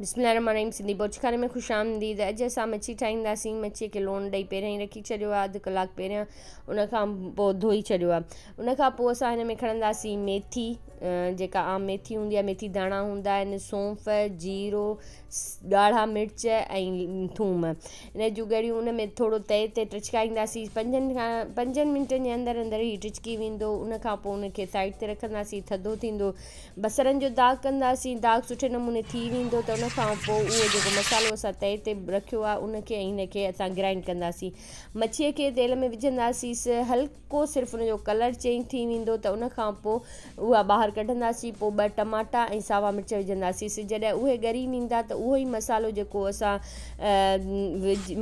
बिस्मिल्लाहिर्रहमानिर्रहीम। सिंधी बोचखाने में खुश आमदीद। अॼु असां मच्छी ठाहींदासीं। मच्छीअ खे लूणु ॾेई पहिरियों ई रखी छॾियो आहे, अधु कलाकु पहिरियों। उन खां पोइ धोई छॾियो आहे। उन खां पोइ असां हिन में खणंदासीं मेथी, जेका आम मेथी हूंदी आहे, मेथी दाणा हूंदा आहिनि, सौंफ़, जीरो, ॻाढ़ा मिर्च ऐं थूम। इन जूं ॻड़ियूं उन में थोरो तए ते टचकाईंदासीं। 5 मिंटनि जे अंदरि अंदरि ई टिचकी वेंदो। उन खां पोइ उनखे साइड ते रखंदासीं, थधो थींदो। बसरनि जो दाग़ कंदासीं। दाग़ सुठे नमूने थी वेंदो त उन खां पोइ उहो जेको मसालो असां तए ते रखियो आहे उनखे ऐं हिनखे असां ग्राइंड कंदासीं। मच्छीअ खे तेल में विझंदासीं, हल्को सिर्फ़ु उनजो कलर चेंज थी वेंदो त उन खां पोइ उहा ॿाहिरि कढंदासीं। पोइ 2 टमाटा ऐं सावा मिर्च विझंदासीं। जॾहिं उहे ॻरी वेंदा त उहो ई मसालो जेको असां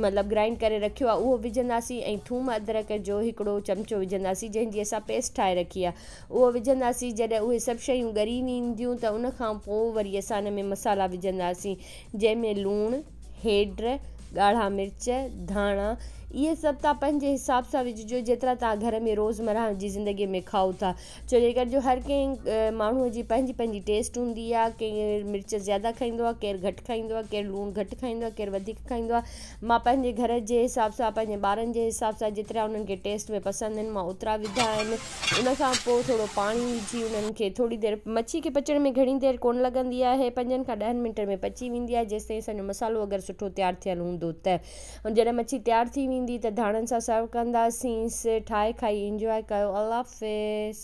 मतिलबु ग्राइंड करे रखियो आहे उहो विझंदासीं ऐं थूम अदरक जो हिकिड़ो चमिचो विझंदासीं, जंहिंजी असां पेस्ट ठाहे रखी आहे उहो विझंदासीं। जॾहिं उहे सभु शयूं ॻरी वेंदियूं त उन खां पोइ वरी असां हिन में मसाला विझंदासीं, जंहिंमें लूणु, हेड्र, ॻाढ़ा मिर्च, धाणा, इहे सभु तव्हां पंहिंजे हिसाब सां विझिजो जेतिरा तव्हां घर में रोज़मर्रा जी ज़िंदगीअ में खाओ था। छो जे करे जो हर कंहिं माण्हूअ जी पंहिंजी पंहिंजी टेस्ट हूंदी आहे। केरु मिर्च ज़्यादा खाईंदो आहे, केरु घटि खाईंदो आहे, केरु लूणु घटि खाईंदो आहे, केरु वधीक खाईंदो आहे। मां पंहिंजे घर जे हिसाब सां, पंहिंजे ॿारनि जे हिसाब सां जेतिरा उन्हनि खे टेस्ट में पसंदि आहिनि मां ओतिरा विधा आहिनि। उन खां पोइ थोरो पाणी विझी उन्हनि खे थोरी देरि, मच्छी खे पचण में घणी देरि कोन लॻंदी आहे, 5 खां 10 मिंट में पची वेंदी आहे, जेसिताईं असांजो मसालो अगरि सुठो तयारु थियलु हूंदो त। जॾहिं मच्छी तयारु थी वेंदी त धाणनि सां सर्व कंदासीं। ठाहे खाई इंजॉय कयो। अल्लाह हाफ़िज़।